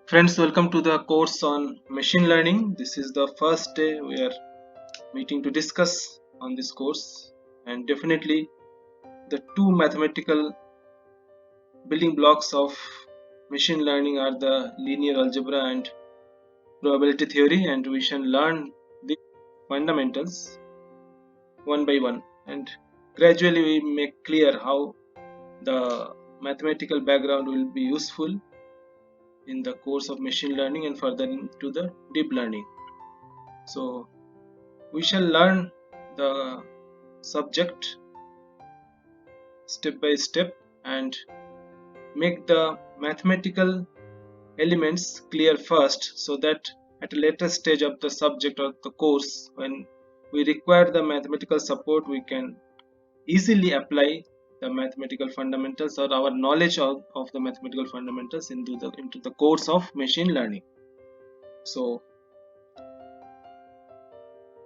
Friends, welcome to the course on machine learning. This is the first day we are meeting to discuss on this course, and definitely the two mathematical building blocks of machine learning are the linear algebra and probability theory, and we shall learn the fundamentals one by one, and gradually we make clear how the mathematical background will be useful in the course of machine learning and further into the deep learning. So we shall learn the subject step by step and make the mathematical elements clear first, so that at a later stage of the subject or the course, when we require the mathematical support, we can easily apply the mathematical fundamentals or our knowledge of the mathematical fundamentals into the course of machine learning. So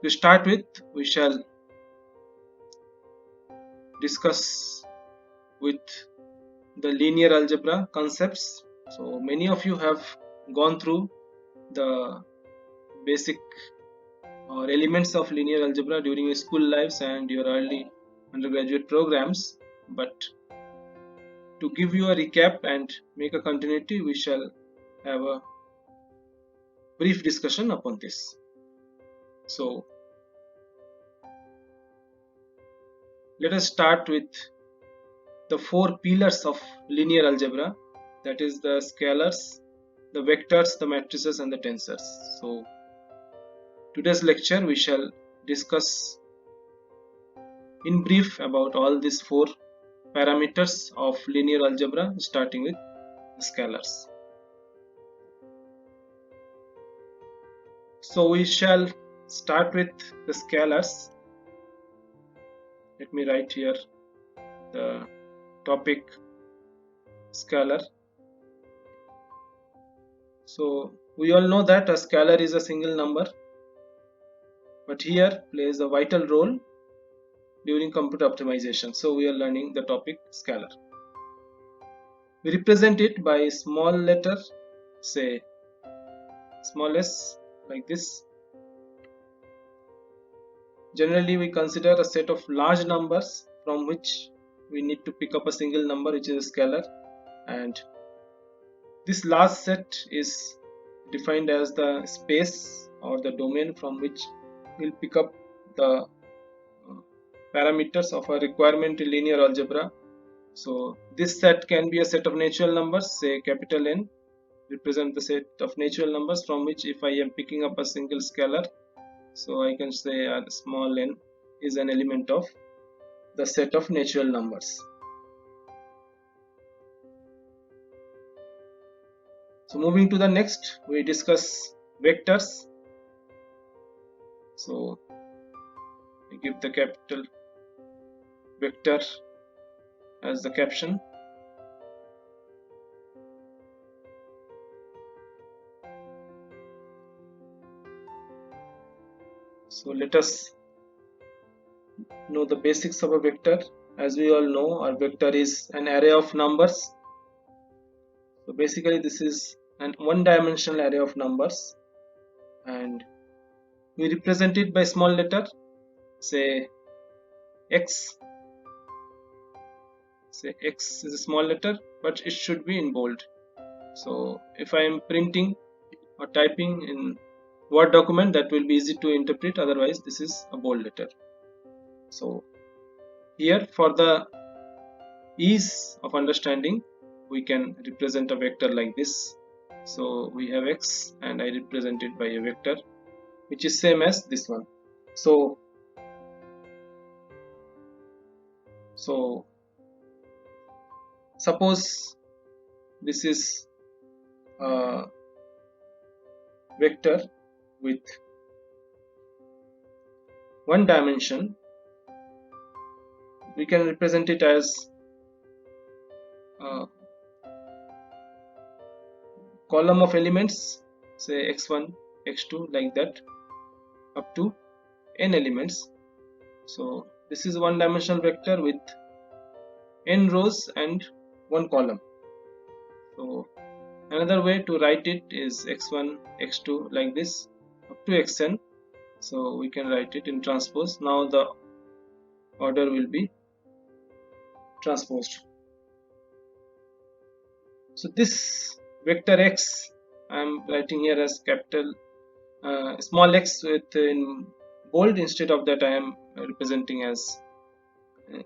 to start with, we shall discuss with the linear algebra concepts. So many of you have gone through the basic or elements of linear algebra during your school lives and your early undergraduate programs, but to give you a recap and make a continuity, we shall have a brief discussion upon this. So let us start with the four pillars of linear algebra, that is the scalars, the vectors, the matrices, and the tensors. So today's lecture we shall discuss in brief about all these four parameters of linear algebra, starting with scalars. So we shall start with the scalars. Let me write here the topic scalar. So we all know that a scalar is a single number, but here plays a vital role during computer optimization. So we are learning the topic scalar. We represent it by small letter, say small s, like this. Generally we consider a set of large numbers from which we need to pick up a single number, which is a scalar, and this last set is defined as the space or the domain from which we'll pick up the parameters of a requirement in linear algebra. So this set can be a set of natural numbers, say capital N represent the set of natural numbers from which if I am picking up a single scalar, so I can say a small n is an element of the set of natural numbers. So moving to the next, we discuss vectors. So we give the capital vector as the caption. So let us know the basics of a vector. As we all know, our vector is an array of numbers. So basically this is an one-dimensional array of numbers, and we represent it by small letter, say x. Say x is a small letter, but it should be in bold. So if I am printing or typing in Word document, that will be easy to interpret, otherwise this is a bold letter. So here, for the ease of understanding, we can represent a vector like this. So we have x and I represent it by a vector which is same as this one. So suppose this is a vector with one dimension, we can represent it as a column of elements, say x1, x2, like that, up to n elements. So this is one dimensional vector with n rows and one column. So Another way to write it is x1 x2 like this up to xn. So we can write it in transpose. Now the order will be transposed. So this vector x I am writing here as capital small x with in bold. Instead of that I am representing as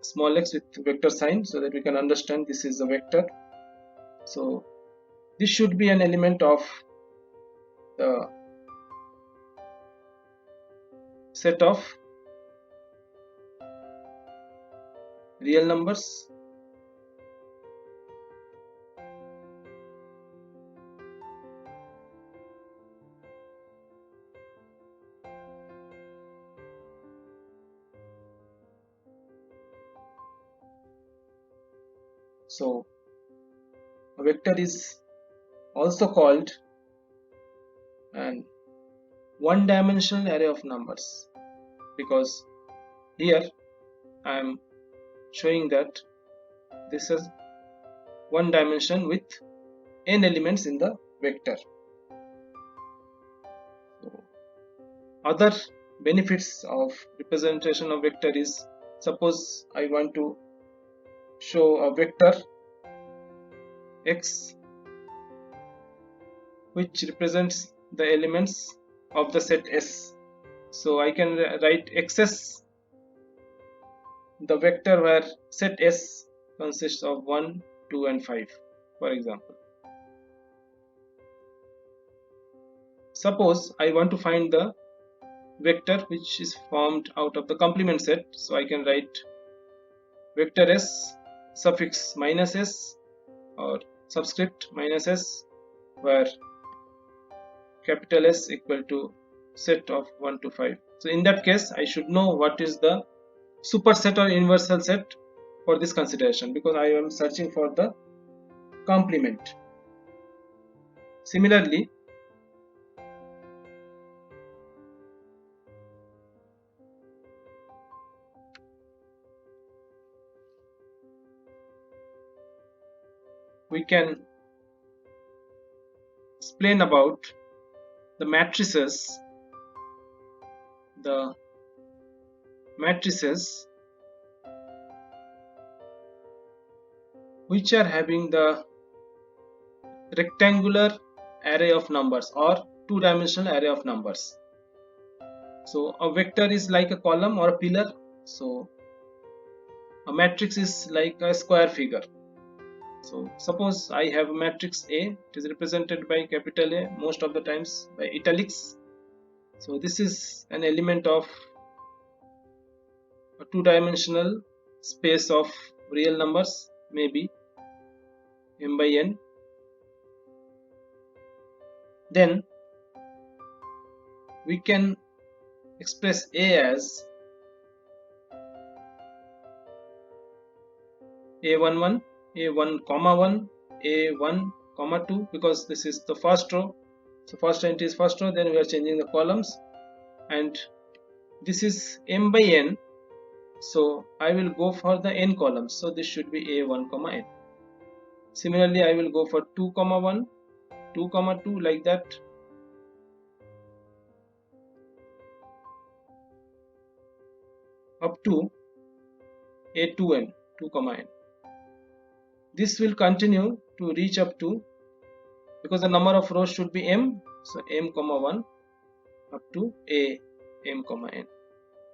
small x with vector sign, so that we can understand this is a vector. So this should be an element of the set of real numbers. So a vector is also called an one-dimensional array of numbers, because here I am showing that this is one dimension with n elements in the vector. So other benefits of representation of vector is, suppose I want to show a vector x which represents the elements of the set S. So I can write xs, the vector where set S consists of 1, 2 and 5, for example. Suppose I want to find the vector which is formed out of the complement set, so I can write vector S suffix minus S or subscript minus S, where capital S equal to set of 1 to 5. So in that case I should know what is the superset or universal set for this consideration, because I am searching for the complement. Similarly, we can explain about the matrices which are having the rectangular array of numbers or two-dimensional array of numbers. So a vector is like a column or a pillar, so a matrix is like a square figure. So suppose I have a matrix A, it is represented by capital A, most of the times by italics. So this is an element of a two-dimensional space of real numbers, maybe m by n. Then we can express A as A11, A1 comma 1, A1 comma 2, because this is the first row. So first entry is first row, then we are changing the columns, and this is m by n, so I will go for the n columns, so this should be A1 comma n. Similarly I will go for 2 comma 1, 2 comma 2, like that. Up to A2n, 2 comma n. This will continue to reach up to, because the number of rows should be m, so m comma 1 up to a m comma n.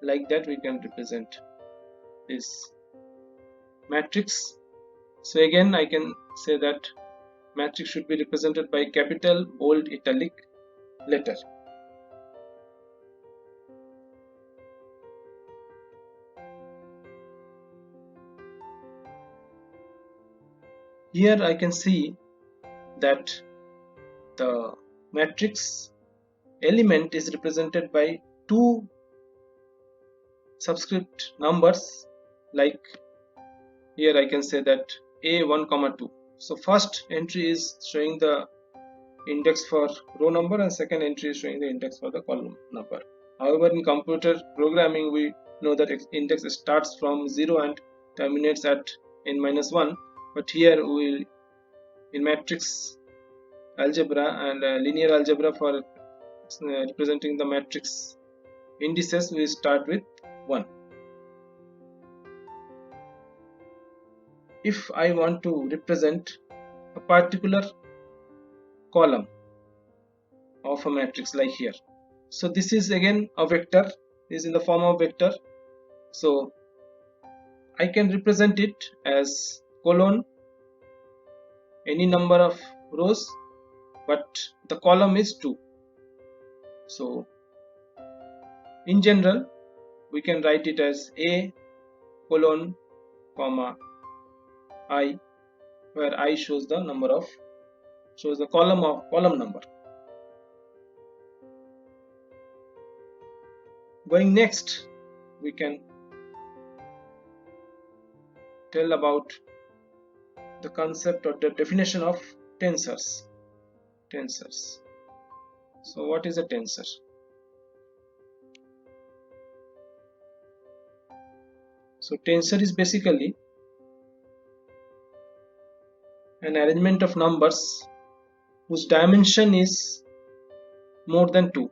Like that we can represent this matrix. So again I can say that matrix should be represented by capital, bold, italic letter. Here I can see that the matrix element is represented by two subscript numbers, like here I can say that A1 comma 2. So first entry is showing the index for row number and second entry is showing the index for the column number. However, in computer programming we know that index starts from 0 and terminates at n minus 1, but here we, in matrix algebra and linear algebra for representing the matrix indices, we start with 1. If I want to represent a particular column of a matrix like here, so this is again a vector, is in the form of vector, so I can represent it as colon any number of rows, but the column is 2. So in general we can write it as a colon comma I, where I shows the column number. Going next, we can tell about the concept or the definition of tensors. So what is a tensor? So tensor is basically an arrangement of numbers whose dimension is more than 2.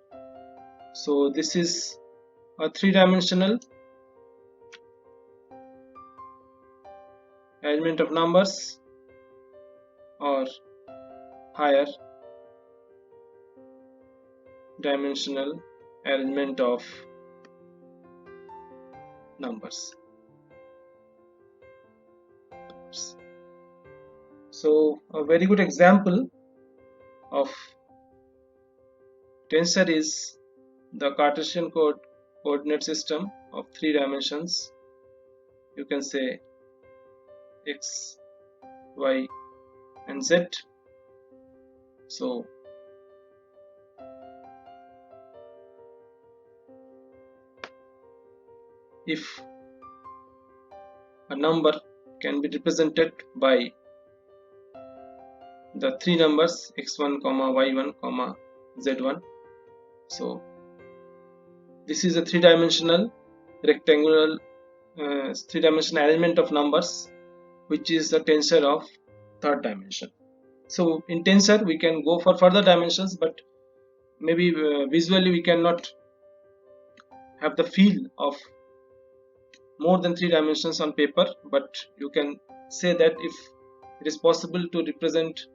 So this is a 3-dimensional arrangement of numbers or higher dimensional arrangement of numbers. So a very good example of tensor is the Cartesian coordinate system of 3 dimensions. You can say x, y and z. So if a number can be represented by the 3 numbers x1 comma y1 comma z1, so this is a 3-dimensional rectangular 3-dimensional arrangement of numbers, which is a tensor of 3rd dimension. So in tensor we can go for further dimensions, but maybe visually we cannot have the feel of more than 3 dimensions on paper, but you can say that if it is possible to represent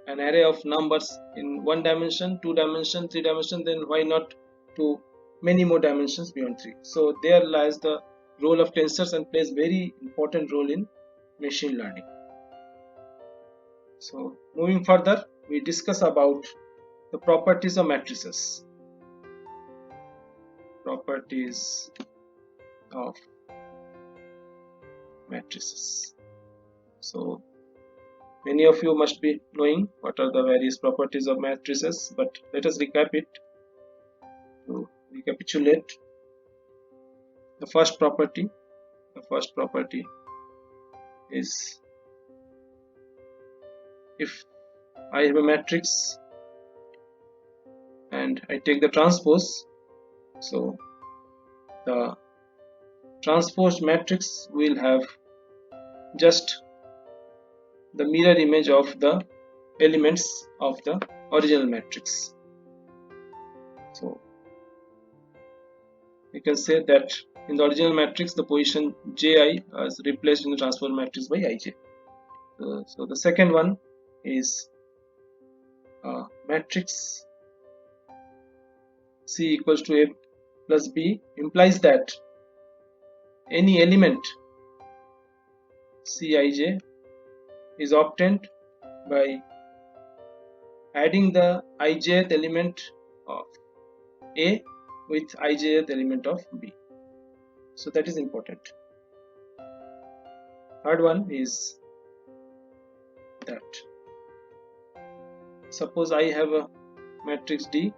an array of numbers in 1 dimension, 2 dimension, 3 dimension, then why not to many more dimensions beyond 3. So there lies the role of tensors and plays very important role in machine learning. So moving further, we discuss about the properties of matrices. Properties of matrices. So many of you must be knowing what are the various properties of matrices, but let us recap it. To recapitulate, the first property is, if I have a matrix and I take the transpose, so the transposed matrix will have just the mirror image of the elements of the original matrix. So you can say that in the original matrix the position ji is replaced in the transposed matrix by ij. So the second one is matrix C equals to A plus B implies that any element Cij is obtained by adding the ijth element of A with ijth element of B. So that is important. Third one is that suppose I have a matrix D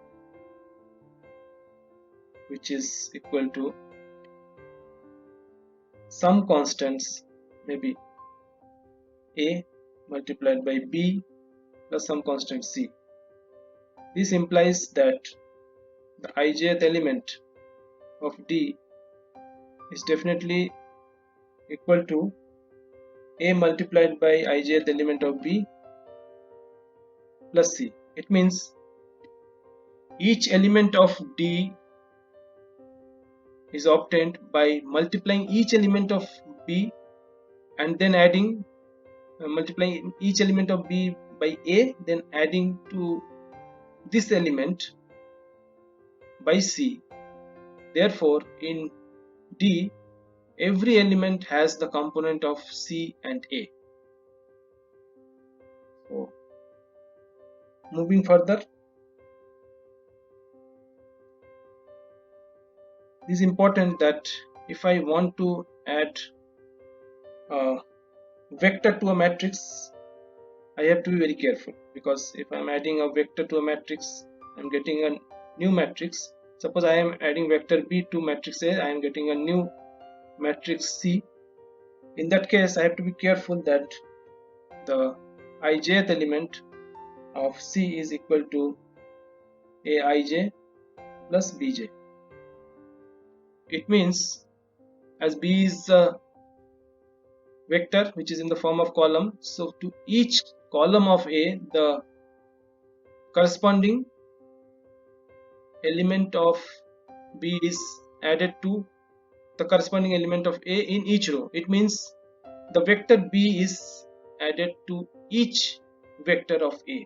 which is equal to some constants, maybe A multiplied by B plus some constant C. This implies that the ijth element of D is definitely equal to A multiplied by ijth element of B plus C. It means each element of D is obtained by multiplying each element of B and then adding multiplying each element of B by A, then adding to this element by C. Therefore, in D, every element has the component of C and A. So, moving further, it is important that if I want to add a vector to a matrix, I have to be very careful, because if I am adding a vector to a matrix, I am getting a new matrix. Suppose I am adding vector B to matrix A, I am getting a new matrix C. In that case, I have to be careful that the ijth element of C is equal to Aij plus Bj. It means, as B is a vector which is in the form of column, so to each column of A, the corresponding element of B is added to the corresponding element of A in each row. It means the vector B is added to each vector of A.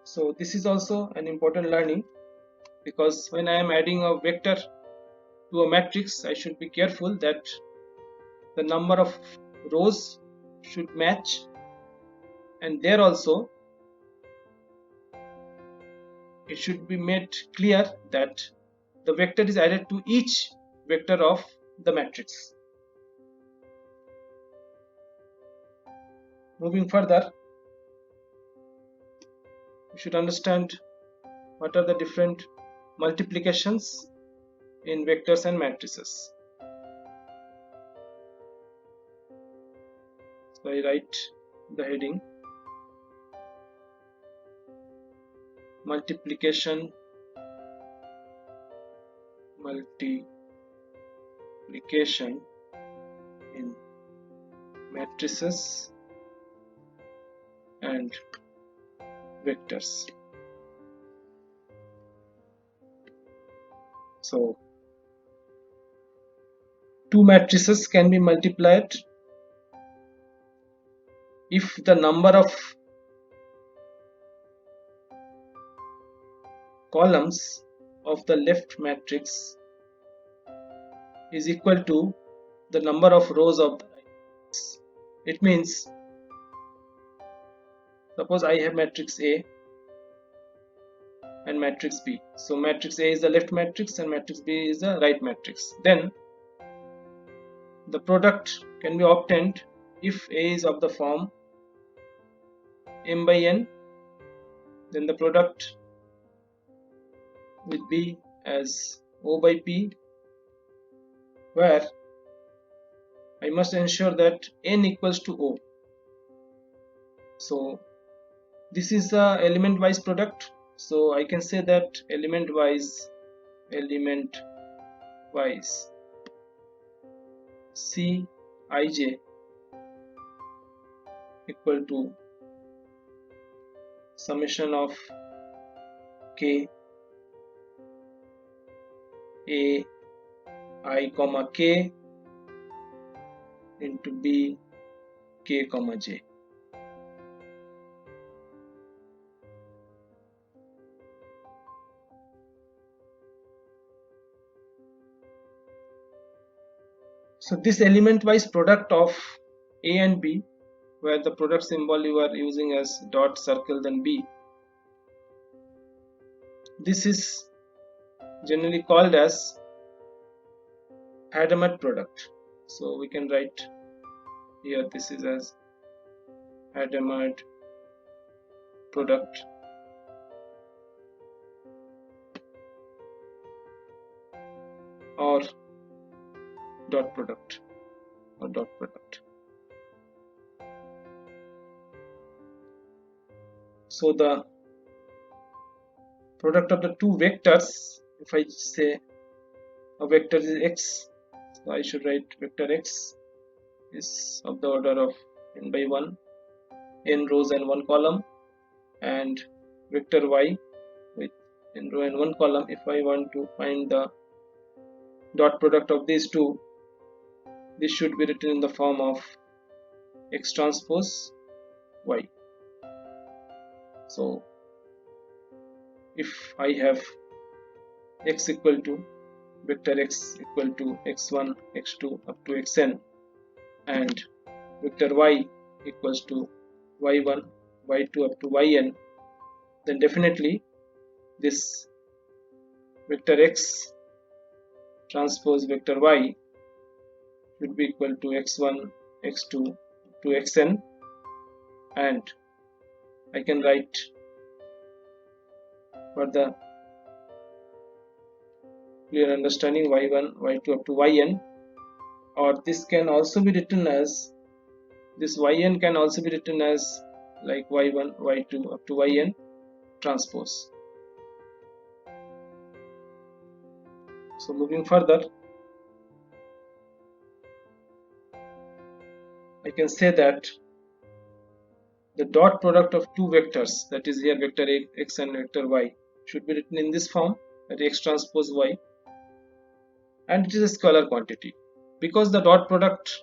So this is also an important learning, because when I am adding a vector to a matrix, I should be careful that the number of rows should match, and there also it should be made clear that the vector is added to each vector of the matrix. Moving further, we should understand what are the different multiplications in vectors and matrices. So I write the heading multiplication in matrices and vectors. So two matrices can be multiplied if the number of columns of the left matrix is equal to the number of rows of the right matrix. It means, suppose I have matrix A and matrix B. So matrix A is the left matrix and matrix B is the right matrix. Then the product can be obtained if A is of the form m by n, then the product will be as O by P, where I must ensure that n equals to O. So this is the element wise product. So I can say that element wise Cij equal to summation of k a I comma k into b k comma j. So this element wise product of A and B, where the product symbol you are using as dot, circle, then B, this is generally called as Hadamard product. So we can write here, this is as Hadamard product or dot product or dot product. So the product of the two vectors, if I say a vector is x, so I should write vector x is of the order of n by 1, n rows and 1 column, and vector y with n row and 1 column. If I want to find the dot product of these two, this should be written in the form of x transpose y. So if I have x equal to vector x equal to x1 x2 up to xn, and vector y equals to y1 y2 up to yn, then definitely this vector x transpose vector y should be equal to x1 x2 to xn, and I can write for the clear understanding y1 y2 up to yn, or this can also be written as, this yn can also be written as like y1 y2 up to yn transpose. So moving further, I can say that the dot product of two vectors, that is here vector x and vector y, should be written in this form, that x transpose y, and it is a scalar quantity. Because the dot product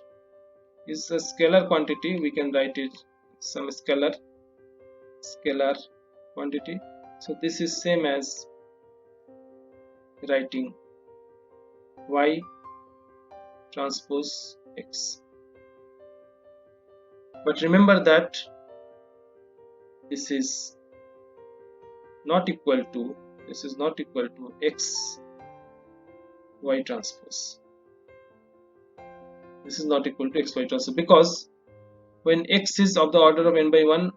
is a scalar quantity, we can write it some scalar quantity. So this is same as writing y transpose x. But remember that this is not equal to x y transpose. This is not equal to x y transpose, because when x is of the order of n by 1,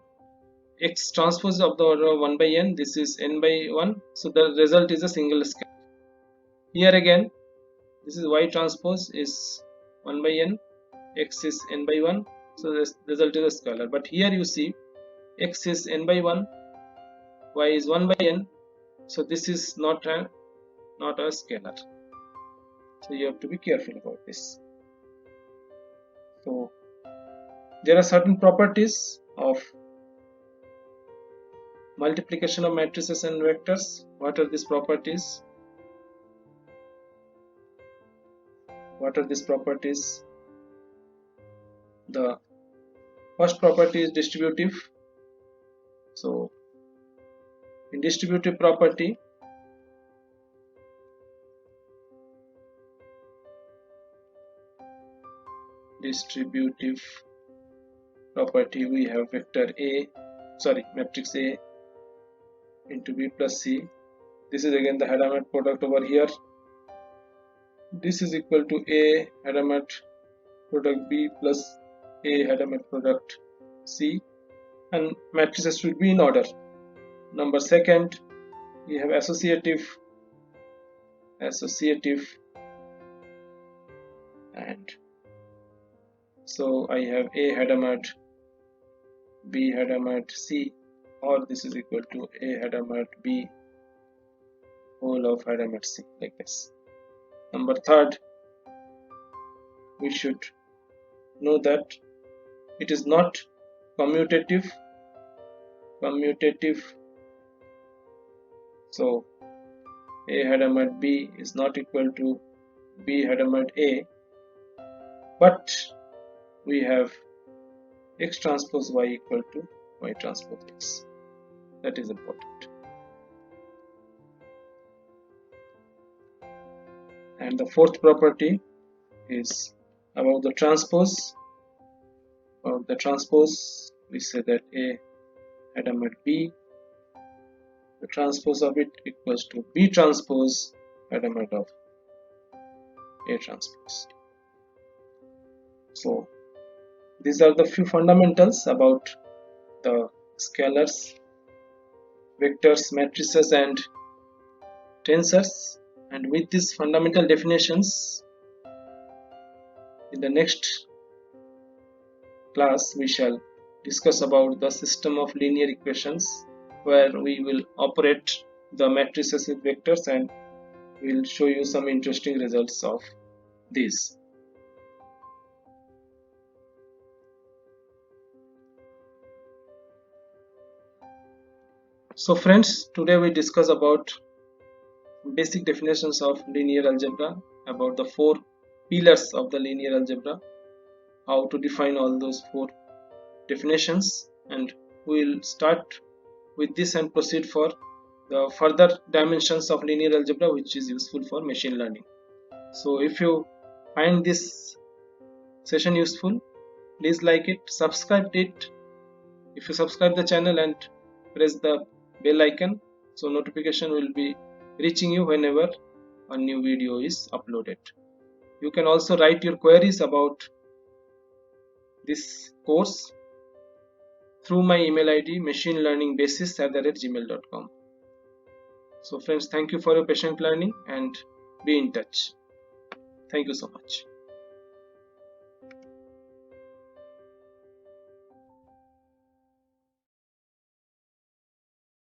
x transpose of the order of 1 by n, this is n by 1, so the result is a single scalar. Here again, this is y transpose is 1 by n, x is n by 1, so the result is a scalar. But here you see x is n by 1, y is 1 by n, so this is not a scalar. So you have to be careful about this. So there are certain properties of multiplication of matrices and vectors. What are these properties? The first property is distributive. So in distributive property, we have matrix A into B plus C. This is again the Hadamard product over here. This is equal to A Hadamard product B plus A Hadamard product C, and matrices should be in order. Number second, we have associative, and so I have A Hadamard B Hadamard C, or this is equal to A Hadamard B whole of Hadamard C, like this. Number third, we should know that it is not commutative. So A Hadamard B is not equal to B Hadamard A, but we have x transpose y equal to y transpose x. That is important. And the fourth property is about the transpose. About the transpose, we say that A Hadamard B, the transpose of it equals to B transpose Hadamard of A transpose. So these are the few fundamentals about the scalars, vectors, matrices, and tensors. And with these fundamental definitions, in the next class we shall discuss about the system of linear equations, where we will operate the matrices with vectors, and we will show you some interesting results of these. So friends, today we discuss about basic definitions of linear algebra, about the four pillars of the linear algebra, how to define all those four definitions, and we will start with this and proceed for the further dimensions of linear algebra which is useful for machine learning. So if you find this session useful, please like it, subscribe it. If you subscribe the channel and press the bell icon, so notification will be reaching you whenever a new video is uploaded. You can also write your queries about this course through my email id machinelearningbasis@gmail.com. So friends, thank you for your patient learning and be in touch. Thank you so much.